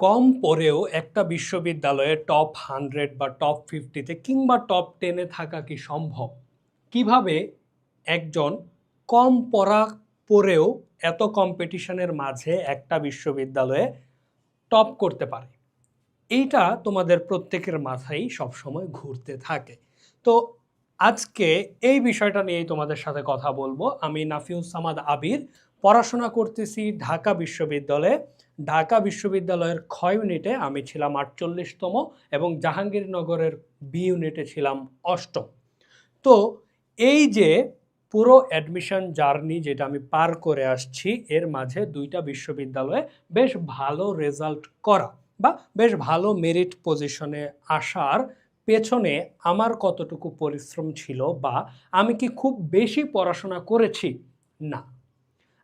কম পড়েও একটা বিশ্ববিদ্যালয়ে টপ 100 বা টপ 50-তে কিংবা টপ 10-এ থাকা কি সম্ভব? কিভাবে একজন কম পড়া পড়েও এত কম্পিটিশনের মাঝে একটা বিশ্ববিদ্যালয়ে টপ করতে পারে? এইটা তোমাদের প্রত্যেকের মাথায় সবসময় ঘুরতে থাকে। তো আজকে এই বিষয়টা নিয়েই তোমাদের সাথে কথা বলবো। আমি নাফিউস সামাদ আবির, পড়াশোনা করতেছি ঢাকা বিশ্ববিদ্যালয়ে। ঢাকা বিশ্ববিদ্যালয়ের খ ইউনিটে আমি ছিলাম 48তম এবং জাহাঙ্গীরনগরের বি ইউনিটে ছিলাম 8ম। তো এই যে পুরো অ্যাডমিশন জার্নি যেটা আমি পার করে আসছি, এর মাঝে দুইটা বিশ্ববিদ্যালয়ে বেশ ভালো রেজাল্ট করা বা বেশ ভালো মেরিট পজিশনে আসার পেছনে আমার কতটুকু পরিশ্রম ছিল বা আমি কি খুব বেশি পড়াশোনা করেছি? না,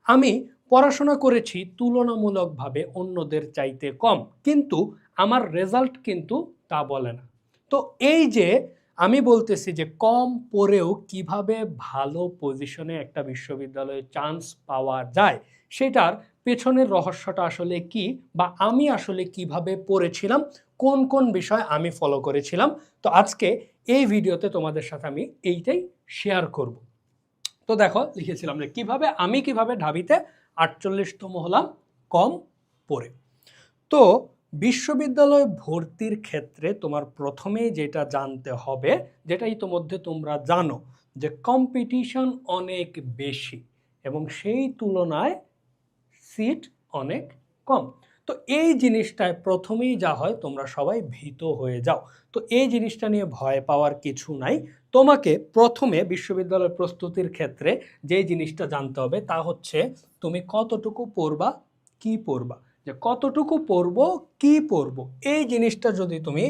আমি পড়াশোনা করেছি তুলনামূলকভাবে অন্যদের চাইতে কম, কিন্তু আমার রেজাল্ট কিন্তু তা বলে না। তো এই যে আমি বলতেছি যে কম পড়েও কিভাবে ভালো পজিশনে একটা বিশ্ববিদ্যালয়ে চান্স পাওয়া যায়, সেটার পেছনের রহস্যটা আসলে কি, বা আমি আসলে কিভাবে পড়েছিলাম, কোন কোন বিষয় আমি ফলো করেছিলাম। তো আজকে এই ভিডিওতে তোমাদের সাথে আমি এইটাই শেয়ার করব। তো দেখো, লিখেছিলাম যে কিভাবে ঢাবিতে 48তম হলাম কম পড়ে। তো বিশ্ববিদ্যালয় ভর্তির ক্ষেত্রে তোমার প্রথমেই যেটা জানতে হবে, যেটা ইতোমধ্যে তোমরা জানো, যে কম্পিটিশন অনেক বেশি এবং সেই তুলনায় সিট অনেক কম। তো এই জিনিসটায় প্রথমেই যা হয়, তোমরা সবাই ভীত হয়ে যাও। তো এই জিনিসটা নিয়ে ভয় পাওয়ার কিছু নাই। তোমাকে প্রথমে বিশ্ববিদ্যালয় প্রস্তুতির ক্ষেত্রে যে জিনিসটা জানতে হবে তা হচ্ছে তুমি কতটুকু পড়বা, কি পড়বা। যে কতটুকু পড়বো, কি পড়বো, এই জিনিসটা যদি তুমি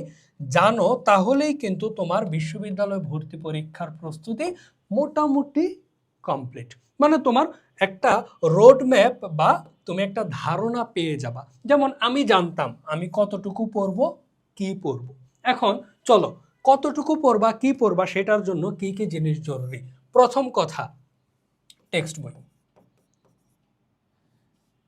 জানো, তাহলেই কিন্তু তোমার বিশ্ববিদ্যালয় ভর্তি পরীক্ষার প্রস্তুতি মোটামুটি কমপ্লিট। মানে তোমার একটা রোড ম্যাপ বা তুমি একটা ধারণা পেয়ে যাবা। যেমন আমি জানতাম আমি কতটুকু পড়বো, কি পড়বো। এখন চলো, কতটুকু পড়বা, কি পড়বা, সেটার জন্য কি কি জিনিস জরুরি। প্রথম কথা, টেক্সট বই।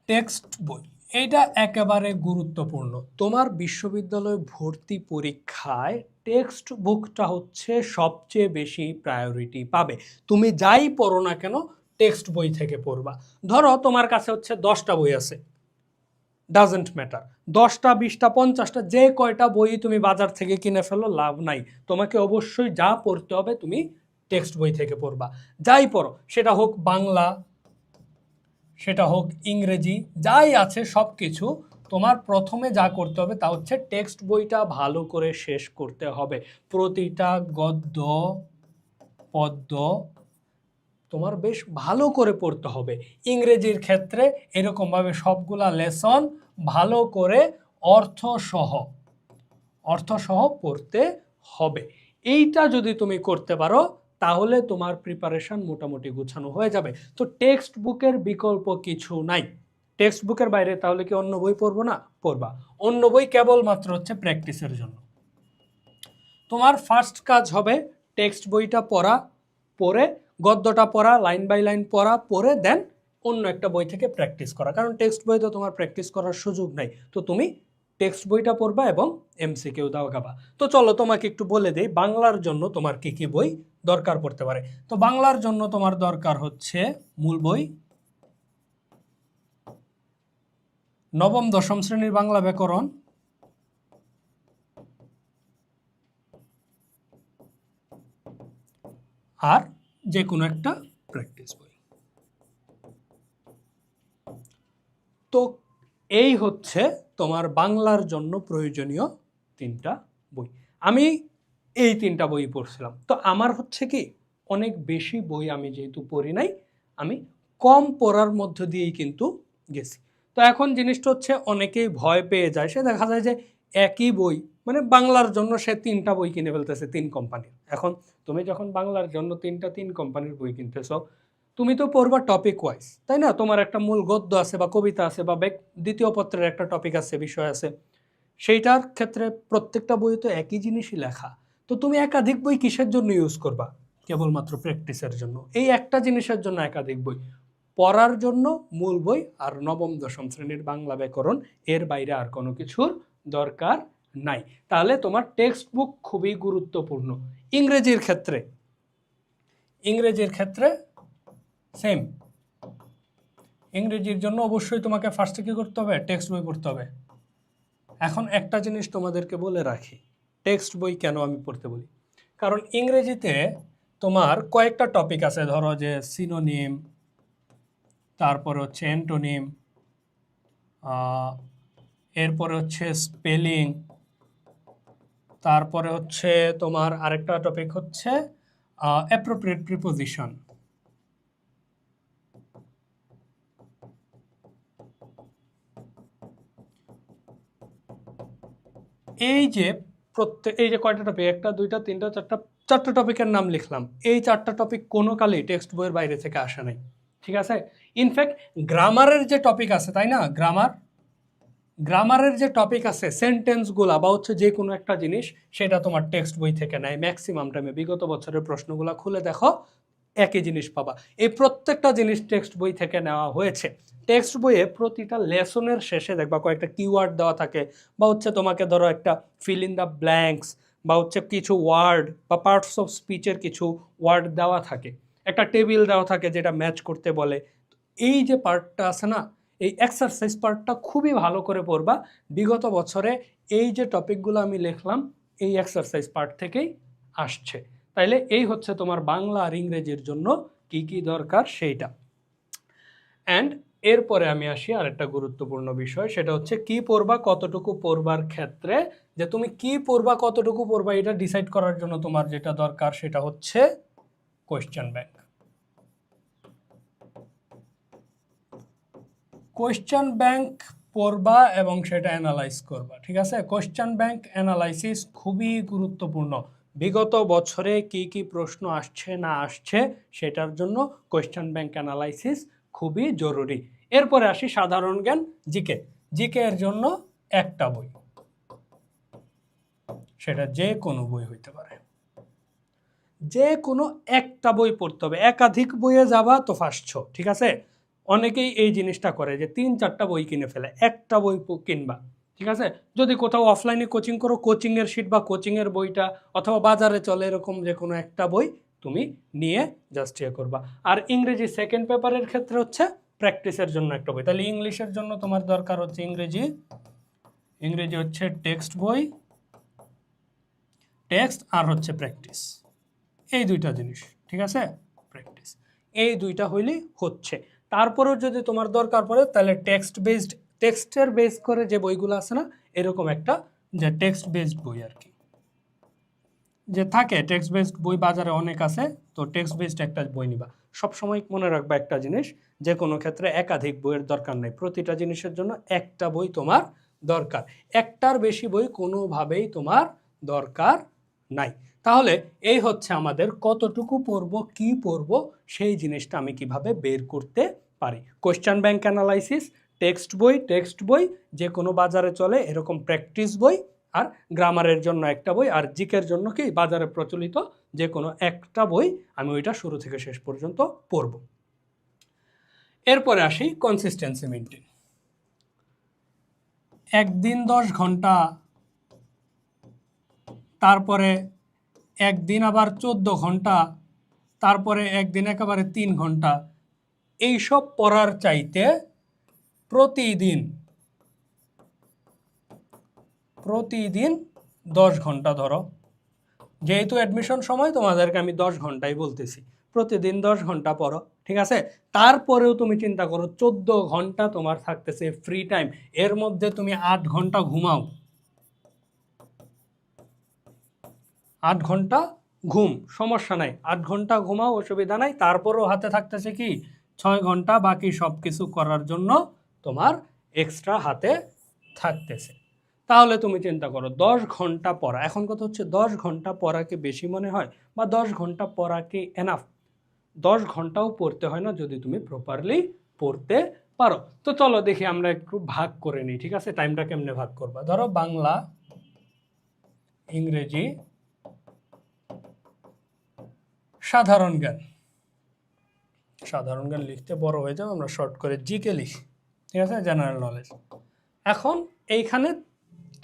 টেক্সট বই এটা একেবারে গুরুত্বপূর্ণ। তোমার বিশ্ববিদ্যালয় ভর্তি পরীক্ষায় টেক্সট বুকটা হচ্ছে সবচেয়ে বেশি প্রায়োরিটি পাবে। তুমি যাই পড়ো না কেন, টেক্সট বই থেকে পড়বা। ধরো তোমার কাছে হচ্ছে 10টা বই আছে, ডাজেন্ট ম্যাটার, 10টা 20টা 50টা যে কয়টা বই তুমি বাজার থেকে কিনে ফেলো, লাভ নাই। তোমাকে অবশ্যই যা পড়তে হবে তুমি টেক্সট বই থেকে পড়বা। যাই পড়ো, সেটা হোক বাংলা, সেটা হোক ইংরেজি, যাই আছে সব কিছু তোমার প্রথমে যা করতে হবে তা হচ্ছে টেক্সট বইটা ভালো করে শেষ করতে হবে। প্রতিটা গদ্য পদ্য তোমার বেশ ভালো করে পড়তে হবে। ইংরেজির ক্ষেত্রে এরকমভাবে সবগুলা লেসন ভালো করে অর্থসহ অর্থসহ পড়তে হবে। এইটা যদি তুমি করতে পারো, তাহলে তোমার প্রিপারেশন মোটামুটি গুছানো হয়ে যাবে। তো টেক্সট বুকের বিকল্প কিছু নাই। টেক্সট বুকের বাইরে তাহলে কি অন্য বই পড়বো না? পড়বা। অন্য বই কেবলমাত্র হচ্ছে প্র্যাকটিসের জন্য। তোমার ফার্স্ট কাজ হবে টেক্সট বইটা পড়া, পড়ে গদ্যটা পড়া, লাইন বাই লাইন পড়া, পড়ে দেন অন্য একটা বই থেকে প্র্যাকটিস করা। কারণ টেক্সট বই তো তোমার প্র্যাকটিস করার সুযোগ নাই। তো তুমি টেক্সট বইটা পড়বা এবং এমসিকিউ দাগাবা। তো চলো তোমাকে একটু বলে দেই বাংলার জন্য তোমার কি কি বই দরকার পড়তে পারে। তো বাংলার জন্য তোমার দরকার হচ্ছে মূল বই, নবম দশম শ্রেণীর বাংলা ব্যাকরণ, আর যে কোনো একটা প্র্যাকটিস বই। তো এই হচ্ছে তোমার বাংলার জন্য প্রয়োজনীয় 3টা বই। আমি এই 3টা বই পড়ছিলাম। তো আমার হচ্ছে কি, অনেক বেশি বই আমি যেহেতু পড়ি নাই, আমি কম পড়ার মধ্য দিয়েই কিন্তু গেছি। তো এখন জিনিসটা হচ্ছে অনেকেই ভয় পেয়ে যায়, সে দেখা যায় যে একই বই, মানে বাংলার জন্য সে 3টা বই কিনে ফেলতেছে 3 কোম্পানির। এখন তুমি যখন বাংলার জন্য 3 কোম্পানির বই কিনতেছো, তুমি তো পড়বা টপিক ওয়াইজ, তাই না? তোমার একটা মূল গদ্য আছে বা কবিতা আছে বা দ্বিতীয় পত্রের একটা টপিক আছে, বিষয় আছে, সেইটার ক্ষেত্রে প্রত্যেকটা বই তো একই জিনিসই লেখা। তো তুমি একাধিক বই কিসের জন্য ইউজ করবা? কেবলমাত্র প্র্যাকটিসের জন্য। এই একটা জিনিসের জন্য একাধিক বই পড়ার জন্য মূল বই আর নবম দশম শ্রেণীর বাংলা ব্যাকরণ, এর বাইরে আর কোনো কিছুর দরকার নাই। তাহলে তোমার টেক্সট বুক খুবই গুরুত্বপূর্ণ। ইংরেজির ক্ষেত্রে সেম। ইংরেজির জন্য অবশ্যই তোমাকে ফার্স্টে কি করতে হবে? টেক্সট বই পড়তে হবে। এখন একটা জিনিস তোমাদেরকে বলে রাখি, টেক্সট বই কেন আমি পড়তে বলি, কারণ ইংরেজিতে তোমার কয়েকটা টপিক আছে, ধরো যে সিনোনিম, তারপরে হচ্ছে অ্যান্টোনিম, এরপরে হচ্ছে স্পেলিং, তারপরে হচ্ছে তোমার আরেকটা টপিক হচ্ছে অ্যাপ্রোপ্রিয়েট প্রিপোজিশন। এই যে কয়টা টপিক, একটা দুইটা তিনটা চারটা টপিকের নাম লিখলাম, এই চারটা টপিক কোনো কালেই টেক্সট বইয়ের বাইরে থেকে আসা নাই, ঠিক আছে? ইনফ্যাক্ট গ্রামারের যে টপিক আছে, তাই না, গ্রামারের যে টপিক আছে, সেন্টেন্সগুলা বা হচ্ছে যে কোনো একটা জিনিস, সেটা তোমার টেক্সট বই থেকে নেয় ম্যাক্সিমাম টাইমে। বিগত বছরের প্রশ্নগুলো খুলে দেখো, একই জিনিস পাবা। এই প্রত্যেকটা জিনিস টেক্সট বই থেকে নেওয়া হয়েছে। টেক্সট বইয়ে প্রতিটা লেসনের শেষে দেখবা কয়েকটা কিওয়ার্ড দেওয়া থাকে, বা হচ্ছে তোমাকে ধরো একটা ফিল ইন দ্য ব্ল্যাঙ্কস, বা হচ্ছে কিছু ওয়ার্ড বা পার্টস অফ স্পিচের কিছু ওয়ার্ড দেওয়া থাকে, একটা টেবিল দেওয়া থাকে যেটা ম্যাচ করতে বলে। এই যে পার্টটা আছে না, এই এক্সারসাইজ পার্টটা খুবই ভালো করে পড়বা। বিগত বছরে এই যে টপিকগুলো আমি লিখলাম, এই এক্সারসাইজ পার্ট থেকেই আসছে। তাইলে এই হচ্ছে তোমার বাংলা আর ইংরেজির জন্য কি কি দরকার সেইটা। অ্যান্ড এরপরে আমি আসি আরেকটা গুরুত্বপূর্ণ বিষয়, সেটা হচ্ছে কি পড়বা কতটুকু পড়বার ক্ষেত্রে, যে তুমি কি পড়বা কতটুকু পড়বা এটা ডিসাইড করার জন্য তোমার যেটা দরকার সেটা হচ্ছে কোয়েশ্চেন ব্যাংক। কোয়েশ্চেন ব্যাংক পড়বা এবং সেটা অ্যানালাইজ করবা, ঠিক আছে? কোয়েশ্চেন ব্যাংক অ্যানালাইসিস খুবই গুরুত্বপূর্ণ। বিগত বছরে কি কি প্রশ্ন আসছে না আসছে সেটার জন্য কোয়েশ্চেন ব্যাংক অ্যানালাইসিস খুবই জরুরি। এরপরে আসি সাধারণ জ্ঞান, জিকে। জিকে এর জন্য একটা বই, সেটা যে কোনো বই হইতে পারে, যে কোনো একটা বই পড়তে হবে। একাধিক বইয়ে যাবা তো ফাঁসছো, ঠিক আছে? অনেকেই এই জিনিসটা করে যে 3-4টা বই কিনে ফেলে, একটা বই কিনবা, ঠিক আছে? যদি কোথাও অফলাইনে কোচিং করো, কোচিংয়ের শিট বা কোচিংয়ের বইটা, অথবা বাজারে চলে এরকম যে কোনো একটা বই তুমি নিয়ে জাস্ট করবা। আর ইংরেজি সেকেন্ড পেপারের ক্ষেত্রে হচ্ছে প্র্যাকটিসের জন্য একটা বই। তাহলে ইংলিশের জন্য তোমার দরকার হচ্ছে ইংরেজি হচ্ছে টেক্সট বই, টেক্সট আর হচ্ছে প্র্যাকটিস, এই দুইটা জিনিস, ঠিক আছে? প্র্যাকটিস, এই দুইটা হইলেই হচ্ছে। তারপরেও যদি তোমার দরকার পড়ে তাহলে টেক্সটের বেস করে যে বইগুলো আছে না, এরকম একটা যে টেক্সট বেসড বই আর কি, যে থাকে টেক্সট বেসড বই বাজারে অনেক আছে, তো টেক্সট বেসড একটা বই নিবা। সবসময় মনে রাখবা একটা জিনিস, যে কোনো ক্ষেত্রে একাধিক বইয়ের দরকার নেই, প্রতিটা জিনিসের জন্য একটা বই তোমার দরকার, একটার বেশি বই কোনোভাবেই তোমার দরকার নাই। তাহলে এই হচ্ছে আমাদের কতটুকু পড়বো কি পড়বো সেই জিনিসটা আমি কিভাবে বের করতে পারি। কোয়েশ্চেন ব্যাংক অ্যানালাইসিস, টেক্সট বই যে কোনো বাজারে চলে এরকম প্র্যাকটিস বই, আর গ্রামারের জন্য একটা বই, আর জিকের জন্য কি বাজারে প্রচলিত যে কোনো একটা বই, আমি ওইটা শুরু থেকে শেষ পর্যন্ত পড়ব। এরপরে আসি কনসিস্টেন্সি মেনটেন। একদিন 10 ঘন্টা, তারপরে একদিন আবার 14 ঘন্টা, তারপরে একদিন একেবারে 3 ঘন্টা, এইসব পড়ার চাইতে প্রতিদিন 10 ঘন্টা ধরো, যেহেতু অ্যাডমিশন সময় তোমাদেরকে আমি 10 ঘন্টাই বলতেছি, প্রতিদিন 10 ঘন্টা পড়ো, ঠিক আছে? তারপরেও তুমি চিন্তা করো 14 ঘন্টা তোমার থাকতেছে ফ্রি টাইম, এর মধ্যে তুমি 8 ঘন্টা ঘুমাও, 8 ঘন্টা ঘুম সমস্যা নাই, 8 ঘন্টা ঘুমাও অসুবিধা নাই, তারপরেও হাতে থাকতেছে কি 6 ঘন্টা বাকি সব কিছু করার জন্য তোমার এক্সট্রা হাতে থাকতেছে। তাহলে তুমি চিন্তা করো 10 ঘন্টা পড়া, এখন কথা হচ্ছে 10 ঘন্টা পড়া কি বেশি মনে হয়, বা 10 ঘন্টা পড়া কি এনাফ? 10 ঘন্টাও পড়তে হয় না যদি তুমি প্রপারলি পড়তে পারো। তো চলো দেখি আমরা একটু ভাগ করে নিই, ঠিক আছে? টাইমটা কেমনে ভাগ করবা, ধরো বাংলা, ইংরেজি, সাধারণ জ্ঞান, সাধারণ জ্ঞান লিখতে বড় হয়ে যাবে, আমরা শর্ট করে জিকে লিখি, ঠিক আছে, জেনারেল নলেজ। এখন এইখানে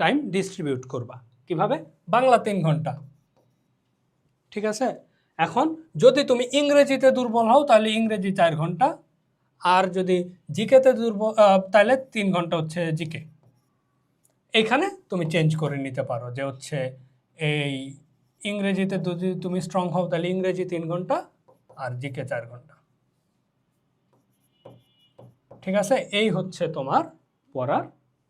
টাইম ডিস্ট্রিবিউট করবা কিভাবে? বাংলা 3 ঘন্টা, ঠিক আছে। এখন যদি তুমি ইংরেজিতে দুর্বল হও তাহলে ইংরেজি 4 ঘন্টা, আর যদি জিকেতে দুর্বল তাহলে 3 ঘন্টা হচ্ছে জিকে। এখানে তুমি চেঞ্জ করে নিতে পারো যে হচ্ছে এই ইংরেজিতে যদি তুমি স্ট্রং হও তাহলে ইংরেজি 3 ঘন্টা আর জিকে 4 ঘন্টা, ঠিক আছে। এই হচ্ছে তোমার পড়ার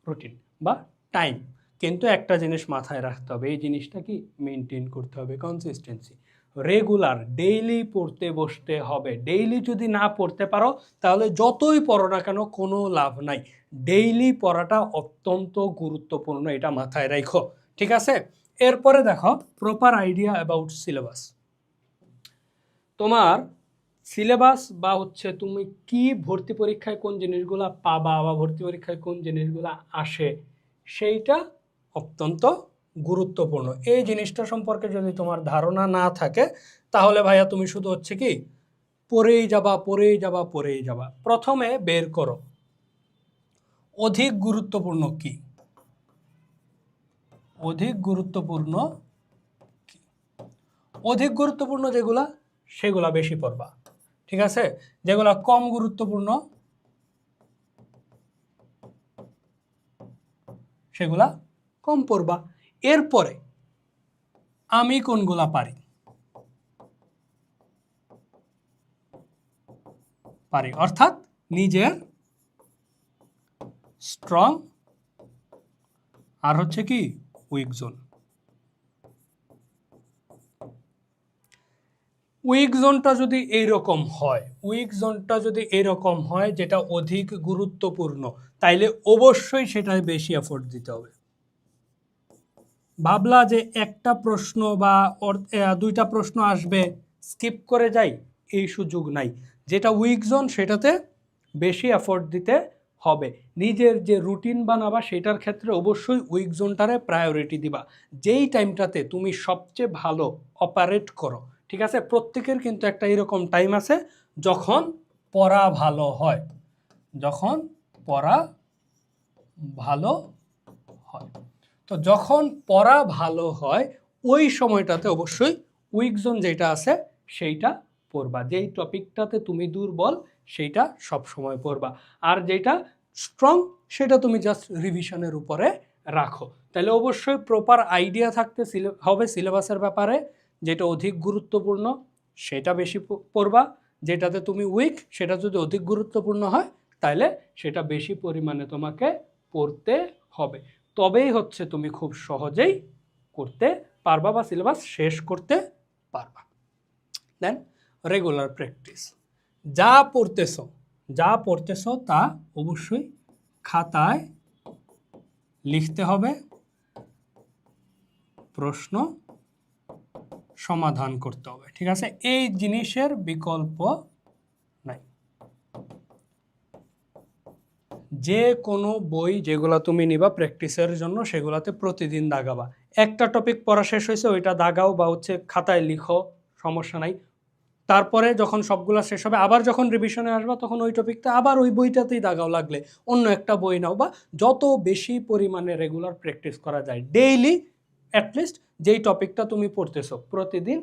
রুটিন বা টাইম। কিন্তু একটা জিনিস মাথায় রাখতে হবে, এই জিনিসটা কি মেনটেন করতে হবে, কনসিস্টেন্সি। রেগুলার ডেইলি পড়তে বসতে হবে। ডেইলি যদি না পড়তে পারো তাহলে যতই পড়ো না কেন কোনো লাভ নাই। ডেইলি পড়াটা অত্যন্ত গুরুত্বপূর্ণ, এটা মাথায় রাখো, ঠিক আছে। এরপরে দেখো প্রপার আইডিয়া অ্যাবাউট সিলেবাস। তোমার সিলেবাস বা হচ্ছে তুমি কি ভর্তি পরীক্ষায় কোন জিনিসগুলা পাবা বা ভর্তি পরীক্ষায় কোন জিনিসগুলা আসে, সেইটা অত্যন্ত গুরুত্বপূর্ণ। এই জিনিসটা সম্পর্কে যদি তোমার ধারণা না থাকে তাহলে ভাইয়া তুমি শুধু হচ্ছে কি পড়েই যাবা পড়েই যাবা পড়েই যাবা। প্রথমে বের করো অধিক গুরুত্বপূর্ণ কি, অধিক গুরুত্বপূর্ণ কি। অধিক গুরুত্বপূর্ণ যেগুলা সেগুলা বেশি পড়বা, ঠিক আছে। যেগুলা কম গুরুত্বপূর্ণ সেগুলা কম পড়বা। এরপরে আমি কোনগুলা পারি পারি অর্থাৎ নিজের স্ট্রং আর হচ্ছে কি উইক জোন। উইক জোনটা যদি এইরকম হয়, উইক জোনটা যদি এরকম হয় যেটা অধিক গুরুত্বপূর্ণ, তাইলে অবশ্যই সেটায় বেশি এফোর্ট দিতে হবে। ভাবলা যে একটা প্রশ্ন বা দুইটা প্রশ্ন আসবে স্কিপ করে যাই, এই সুযোগ নাই। যেটা উইক জোন সেটাতে বেশি এফোর্ট দিতে হবে। নিজের যে রুটিন বানাবা সেটার ক্ষেত্রে অবশ্যই উইক জোনটারে প্রায়োরিটি দিবা, যেই টাইমটাতে তুমি সবচেয়ে ভালো অপারেট করো, ঠিক আছে। প্রত্যেকের কিন্তু একটা এরকম টাইম আছে যখন পড়া ভালো হয়, যখন পড়া ভালো হয়। তো যখন পড়া ভালো হয় ওই সময়টাতে অবশ্যই উইক জোন যেটা আছে সেইটা পড়বা। যেই টপিকটাতে তুমি দুর্বল সেইটা সব সময় পড়বা, আর যেটা স্ট্রং সেটা তুমি জাস্ট রিভিশনের উপরে রাখো। তাহলে অবশ্যই প্রপার আইডিয়া থাকতে হবে সিলেবাসের ব্যাপারে, যেটা অধিক গুরুত্বপূর্ণ সেটা বেশি পড়বা, যেটাতে তুমি উইক সেটা যদি অধিক গুরুত্বপূর্ণ হয় তাহলে সেটা বেশি পরিমাণে তোমাকে পড়তে হবে। তবেই হচ্ছে তুমি খুব সহজেই করতে পারবা বা সিলেবাস শেষ করতে পারবা। দেন রেগুলার প্র্যাকটিস। যা পড়তেছো তা অবশ্যই খাতায় লিখতে হবে, প্রশ্ন সমাধান করতে হবে, ঠিক আছে। এই জিনিসের বিকল্প নাই। যে কোনো বই যেগুলো তুমি নিবা প্র্যাকটিসের জন্য সেগুলোতে প্রতিদিন দাগাবা। একটা টপিক পড়া শেষ হয়েছে ওইটা দাগাও বা হচ্ছে খাতায় লিখো, সমস্যা নাই। তারপরে যখন সবগুলো শেষ হবে আবার যখন রিভিশনে আসবা তখন ওই টপিকটা আবার ওই বইটাতেই দাগাও, লাগলে অন্য একটা বই নাও, বা যত বেশি পরিমাণে রেগুলার প্র্যাকটিস করা যায় ডেইলি, অ্যাটলিস্ট যেই টপিকটা তুমি পড়তেছো প্রতিদিন,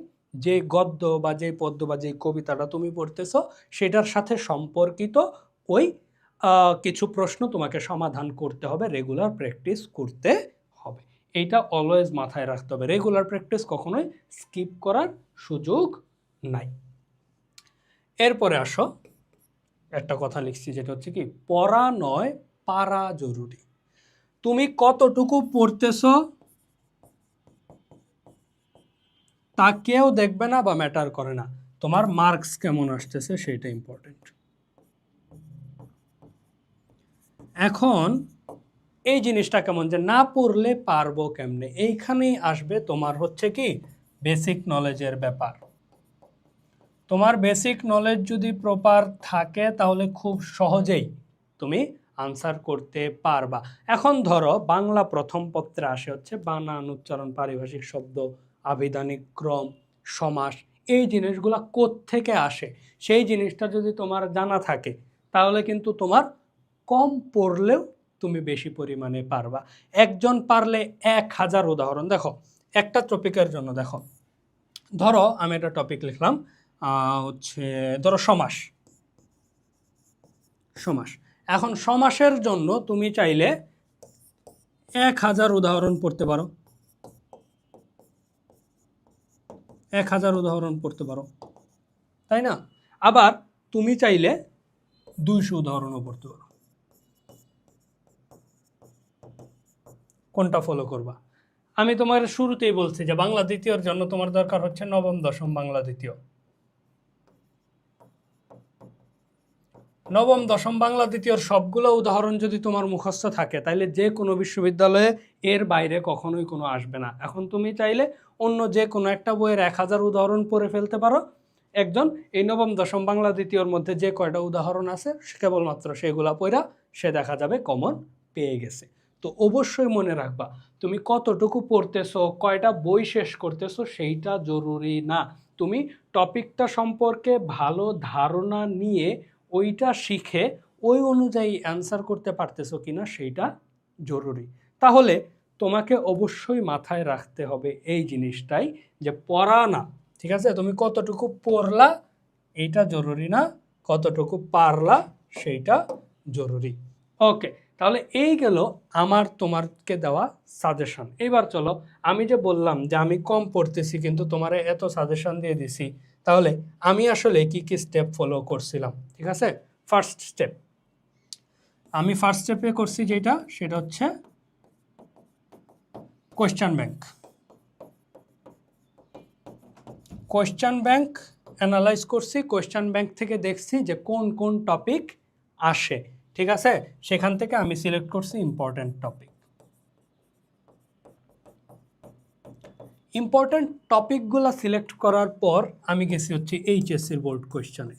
যে গদ্য বা যে পদ্য বা যে কবিতাটা তুমি পড়তেছো সেটার সাথে সম্পর্কিত ওই কিছু প্রশ্ন তোমাকে সমাধান করতে হবে, রেগুলার প্র্যাকটিস করতে হবে। এইটা অলওয়েজ মাথায় রাখতে হবে, রেগুলার প্র্যাকটিস কখনোই স্কিপ করার সুযোগ নাই। এরপরে আসো একটা কথা লিখছি যেটা হচ্ছে কি পড়া নয় পারা জরুরি। তুমি কতটুকু পড়তেছো তা কেউ দেখবে না বা ম্যাটার করে না, তোমার মার্কস কেমন আসতেছে সেটা ইম্পর্টেন্ট। এখন এই জিনিসটা কেমন যে না পড়লে পারবো কেমনে, এইখানেই আসবে তোমার হচ্ছে কি বেসিক নলেজের ব্যাপার। তোমার বেসিক নলেজ যদি প্রপার থাকে তাহলে খুব সহজেই তুমি আনসার করতে পারবা। এখন ধরো বাংলা প্রথম পত্রে আসে হচ্ছে বানান, উচ্চারণ, পারিভাষিক শব্দ, আভিধানিক ক্রম, সমাস, এই জিনিসগুলা কোত্থেকে আসে সেই জিনিসটা যদি তোমার জানা থাকে তাহলে কিন্তু তোমার কম পড়লেও তুমি বেশি পরিমাণে পারবা। একজন পারলে 1000 উদাহরণ। দেখো একটা টপিকের জন্য দেখো, ধরো আমি একটা টপিক লিখলাম হচ্ছে ধরো সমাস। সমাস, এখন সমাসের জন্য তুমি চাইলে 1000 উদাহরণ পড়তে পারো, 1000 উদাহরণ পড়তে পারো, তাই না? আবার তুমি চাইলে 200 উদাহরণও পড়তে পারো। কোনটা ফলো করবা? আমি তোমার শুরুতেই বলছি যে বাংলা দ্বিতীয়র জন্য তোমার দরকার হচ্ছে নবম দশম বাংলা দ্বিতীয়। নবম দশম বাংলা দ্বিতীয়র সবগুলো উদাহরণ যদি তোমার মুখস্থ থাকে তাহলে যে কোনো বিশ্ববিদ্যালয়ে এর বাইরে কখনোই কোনো আসবে না। এখন তুমি চাইলে অন্য যে কোনো একটা বইয়ের 1000 উদাহরণ পড়ে ফেলতে পারো। একজন এই নবম দশম বাংলা দ্বিতীয়র মধ্যে যে কয়টা উদাহরণ আছে কেবলমাত্র সেগুলা পড়া সে দেখা যাবে কমন পেয়ে গেছে। তো অবশ্যই মনে রাখবা তুমি কতটুকু পড়তেছো, কয়টা বই শেষ করতেছো সেইটা জরুরি না। তুমি টপিকটা সম্পর্কে ভালো ধারণা নিয়ে ওইটা শিখে ওই অনুযায়ী অ্যান্সার করতে পারতেছো কিনা সেইটা জরুরি। তাহলে তোমাকে অবশ্যই মাথায় রাখতে হবে এই জিনিসটাই যে পড়া না, ঠিক আছে? তুমি কতটুকু পড়লা এইটা জরুরি না, কতটুকু পারলা সেইটা জরুরি। ওকে, তাহলে এই গেল আমার তোমাকে দেওয়া সাজেশন। এবার চলো, আমি যে বললাম যে আমি কম পড়তেছি কিন্তু তোমারে এত সাজেশন দিয়ে দিছি, তাহলে আমি আসলে কি কি স্টেপ ফলো করছিলাম, ঠিক আছে? ফার্স্ট স্টেপ, আমি ফার্স্ট স্টেপে করছি যেটা সেটা হচ্ছে question bank. Question bank analyse করছি, কোয়েশ্চেন ব্যাংক থেকে দেখছি যে কোন কোন টপিক আসে, ঠিক আছে? সেখান থেকে আমি সিলেক্ট করছি ইম্পর্টেন্ট টপিক। ইম্পর্টেন্ট টপিকগুলো সিলেক্ট করার পর আমি গেছি হচ্ছে এইচএসসির বোর্ড কোয়েশ্চেনে,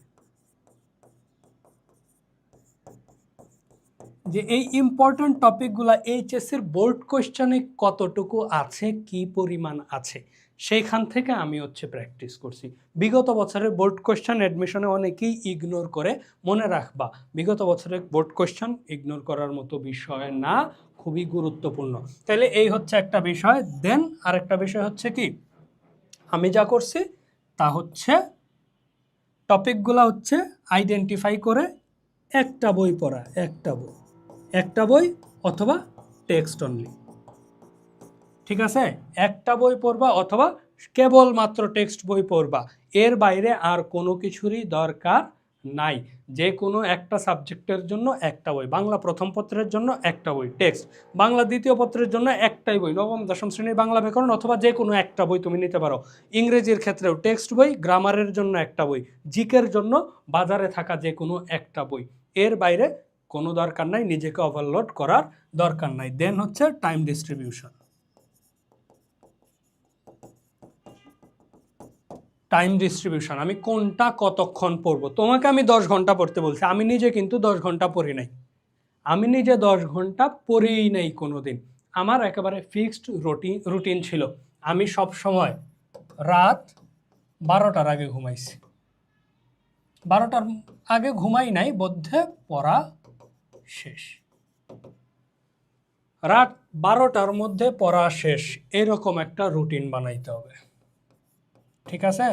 যে এই ইম্পর্টেন্ট টপিকগুলো এইচএসসির বোর্ড কোয়েশ্চেনে কতটুকু আছে, কি পরিমাণ আছে, সেইখান থেকে আমি হচ্ছে প্র্যাকটিস করছি। বিগত বছরের বোর্ড কোয়েশ্চেন অ্যাডমিশনে অনেকেই ইগনোর করে। মনে রাখবা বিগত বছরের বোর্ড কোয়েশ্চেন ইগনোর করার মতো বিষয় না, খুবই গুরুত্বপূর্ণ। তাহলে এই হচ্ছে একটা বিষয়। দেন আরেকটা বিষয় হচ্ছে কি, আমি যা করছি তা হচ্ছে টপিকগুলো হচ্ছে আইডেন্টিফাই করে একটা বই পড়া, একটা বই অথবা টেক্সট অনলি, ঠিক আছে? একটা বই পড়বা অথবা কেবলমাত্র টেক্সট বই পড়বা, এর বাইরে আর কোনো কিছুরই দরকার নাই। যে কোনো একটা সাবজেক্টের জন্য একটা বই, বাংলা প্রথম পত্রের জন্য একটা বই টেক্সট, বাংলা দ্বিতীয় পত্রের জন্য একটাই বই নবম দশম শ্রেণীর বাংলা ব্যাকরণ, অথবা যে কোনো একটা বই তুমি নিতে পারো। ইংরেজির ক্ষেত্রেও টেক্সট বই, গ্রামারের জন্য একটা বই, জিকের জন্য বাজারে থাকা যে কোনো একটা বই, এর বাইরে কোনো দরকার নাই, নিজেকে ওভারলোড করার দরকার নাই। দেন হচ্ছে টাইম ডিস্ট্রিবিউশন। টাইম ডিস্ট্রিবিউশন, আমি কোনটা কতক্ষণ পড়বো। তোমাকে আমি 10 ঘন্টা পড়তে বলছি, আমি নিজে কিন্তু 10 ঘন্টা পড়ি নাই, আমি নিজে 10 ঘন্টা পড়েই নাই কোনো দিন। আমার একেবারে ফিক্সড রুটিন ছিল, আমি সব সময় রাত 12টার আগে ঘুমাইছি। 12টার আগে ঘুমাই নাই বোধে পড়া শেষ, রাত 12টার মধ্যে পড়া শেষ, এরকম একটা রুটিন বানাইতে হবে, ঠিক আছে?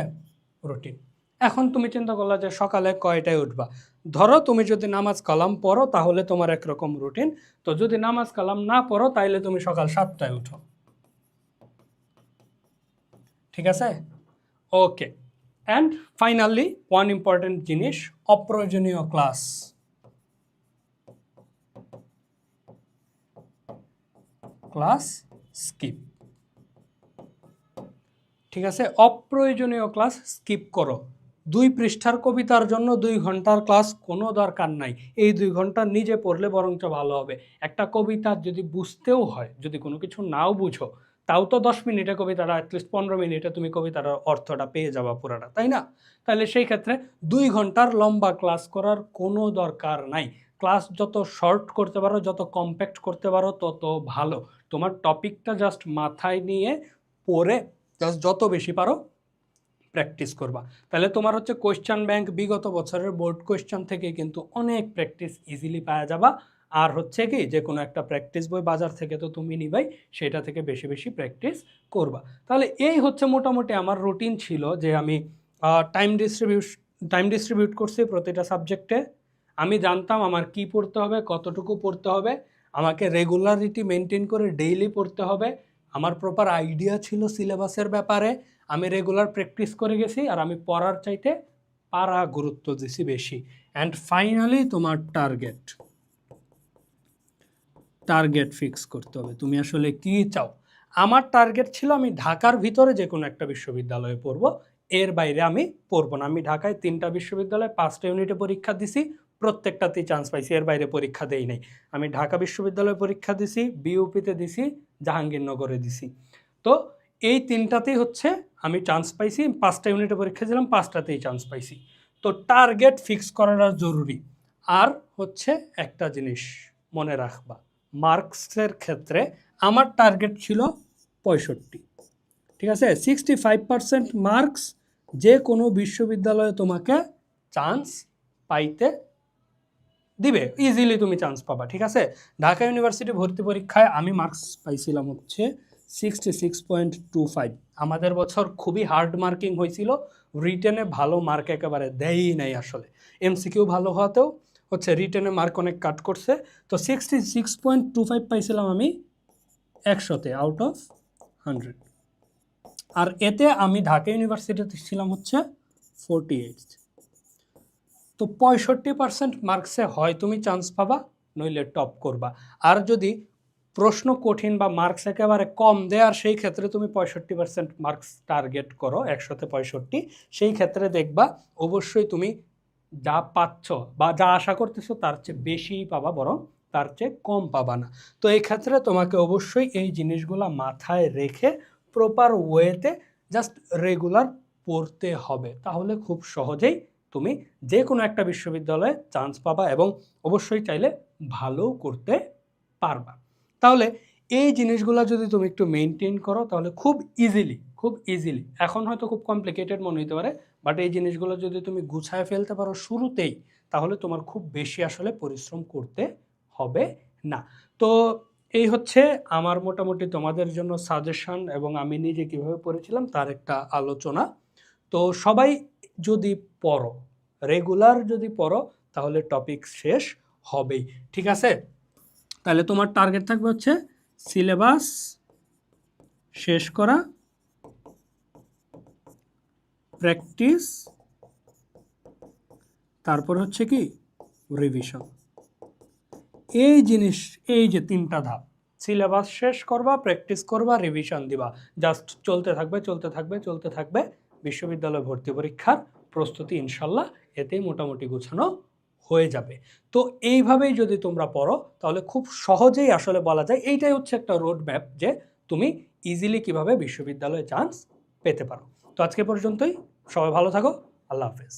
রুটিন। এখন তুমি চিন্তা করলা যে সকালে কয়টায় উঠবা। ধরো তুমি যদি নামাজ কালাম পড়ো তাহলে তোমার একরকম রুটিন, তো যদি নামাজ কালাম না পড়ো তাইলে তুমি সকাল 7টায় উঠো, ঠিক আছে? ওকে, অ্যান্ড ফাইনালি ওয়ান ইম্পর্টেন্ট জিনিস, অপ্রয়োজনীয় ক্লাস, স্কিপ, ঠিক আছে? অপ্রয়োজনীয় ক্লাস স্কিপ করো। 2 পৃষ্ঠার কবিতার জন্য 2 ঘন্টার ক্লাস কোনো দরকার নাই, এই 2 ঘন্টা নিজে পড়লে বরঞ্চ ভালো হবে। একটা কবিতা যদি বুঝতেও হয়, যদি কোনো কিছু নাও বুঝো, তাও তো 10 মিনিটে কবিতাটা, অ্যাটলিস্ট 15 মিনিটে তুমি কবিতাটার অর্থটা পেয়ে যাবা পুরাটা, তাই না? তাহলে সেই ক্ষেত্রে 2 ঘন্টার লম্বা ক্লাস করার কোনো দরকার নাই। ক্লাস যত শর্ট করতে পারো, যত কম্প্যাক্ট করতে পারো তত ভালো। তোমার টপিকটা জাস্ট মাথায় নিয়ে পড়ে জাস্ট যত বেশি পারো প্র্যাকটিস করবা। তাহলে তোমার হচ্ছে কোয়েশ্চেন ব্যাংক বিগত বছরের বোর্ড কোয়েশ্চেন থেকে কিন্তু অনেক প্র্যাকটিস ইজিলি পাওয়া যাবা। আর হচ্ছে কি যে কোনো একটা প্র্যাকটিস বই বাজার থেকে তো তুমি নিবাই, সেটা থেকে বেশি বেশি প্র্যাকটিস করবা। তাহলে এই হচ্ছে মোটামুটি আমার রুটিন ছিল যে আমি টাইম ডিস্ট্রিবিউট করছি প্রতিটা সাবজেক্টে। আমি জানতাম আমার কি পড়তে হবে, কতটুকু পড়তে হবে, আমাকে রেগুলারিটি মেনটেন করে ডেইলি পড়তে হবে। আমার প্রপার আইডিয়া ছিল সিলেবাসের ব্যাপারে, আমি রেগুলার প্র্যাকটিস করে গেছি, আর আমি পড়ার চাইতে পারা গুরুত্ব দিছি বেশি। অ্যান্ড ফাইনালি তোমার টার্গেট ফিক্স করতে হবে, তুমি আসলে কি চাও। আমার টার্গেট ছিল আমি ঢাকার ভিতরে যে কোনো একটা বিশ্ববিদ্যালয়ে পড়ব, এর বাইরে আমি পড়বো না। আমি ঢাকায় 3টা বিশ্ববিদ্যালয়ে 5টা ইউনিটে পরীক্ষা দিছি, প্রত্যেকটাতেই চান্স পাইছি, এর বাইরে পরীক্ষা দেই নাই। আমি ঢাকা বিশ্ববিদ্যালয়ে পরীক্ষা দিছি, বিউপিতে দিছি, জাহাঙ্গীরনগরে দিছি। তো এই 3টাতেই হচ্ছে আমি চান্স পাইছি, 5টা ইউনিটে পরীক্ষা দিলাম, 5টাতেই চান্স পাইছি। তো টার্গেট ফিক্স করাটা জরুরি। আর হচ্ছে একটা জিনিস মনে রাখবা, মার্কসের ক্ষেত্রে আমার টার্গেট ছিল 65, ঠিক আছে? 65% মার্কস যে কোনো বিশ্ববিদ্যালয়ে তোমাকে চান্স পাইতে দিবে, ইজিলি তুমি চান্স পাবা, ঠিক আছে? ঢাকা ইউনিভার্সিটি ভর্তি পরীক্ষায় আমি মার্কস পাইছিলাম হচ্ছে 66.25। আমাদের বছর খুবই হার্ড মার্কিং হয়েছিল, রিটেনে ভালো মার্ক একেবারে দেয়ই নাই আসলে। এমসিকিউ ভালো হওয়াতেও হচ্ছে রিটেনে মার্ক অনেক কাট করছে। তো 66.25 পাইছিলাম আমি 100-তে আউট অফ 100। আর এতে আমি ঢাকা ইউনিভার্সিটিতে ছিলাম হচ্ছে 48। তো 65% মার্কসে হয় তুমি চান্স পাবা, নইলে টপ করবা। আর যদি প্রশ্ন কঠিন বা মার্কস একেবারে কম দেয়, আর সেই ক্ষেত্রে তুমি 65% মার্কস টার্গেট করো, 100-তে 65, সেই ক্ষেত্রে দেখবা অবশ্যই তুমি যা পাচ্ছ বা যা আশা করতেছো তার চেয়ে বেশিই পাবা, বরং তার চেয়ে কম পাবা না। তো এই ক্ষেত্রে তোমাকে অবশ্যই এই জিনিসগুলো মাথায় রেখে প্রপার ওয়েতে জাস্ট রেগুলার পড়তে হবে, তাহলে খুব সহজেই তুমি যে কোনো একটা বিশ্ববিদ্যালয়ে চান্স পাবা এবং অবশ্যই চাইলে ভালো করতে পারবা। তাহলে এই জিনিসগুলো যদি তুমি একটু মেনটেন করো তাহলে খুব ইজিলি, এখন হয়তো খুব কমপ্লিকেটেড মনে হতে পারে, বাট এই জিনিসগুলো যদি তুমি গুছায় ফেলতে পারো শুরুতেই, তাহলে তোমার খুব বেশি আসলে পরিশ্রম করতে হবে না। তো এই হচ্ছে আমার মোটামুটি তোমাদের জন্য সাজেশন এবং আমি নিজে কিভাবে পড়েছিলাম তার একটা আলোচনা। তো সবাই যদি পড়ো, রেগুলার যদি পড়ো, তাহলে টপিক শেষ হবেই, ঠিক আছে? তাহলে তোমার টার্গেট থাকবে হচ্ছে সিলেবাস শেষ করা, প্র্যাকটিস, তারপর হচ্ছে কি রিভিশন। এই যে 3টা ধাপ, সিলেবাস শেষ করবা, প্র্যাকটিস করবা, রিভিশন দিবা, জাস্ট চলতে থাকবে। বিশ্ববিদ্যালয় ভর্তি পরীক্ষার প্রস্তুতি ইনশাল্লাহ এতেই মোটামুটি গোছানো হয়ে যাবে। তো এইভাবেই যদি তোমরা পড়ো তাহলে খুব সহজেই আসলে বলা যায় এইটাই হচ্ছে একটা রোড ম্যাপ যে তুমি ইজিলি কিভাবে বিশ্ববিদ্যালয়ে চান্স পেতে পারো। তো আজকে পর্যন্তই, সবাই ভালো থাকো, আল্লাহ হাফেজ।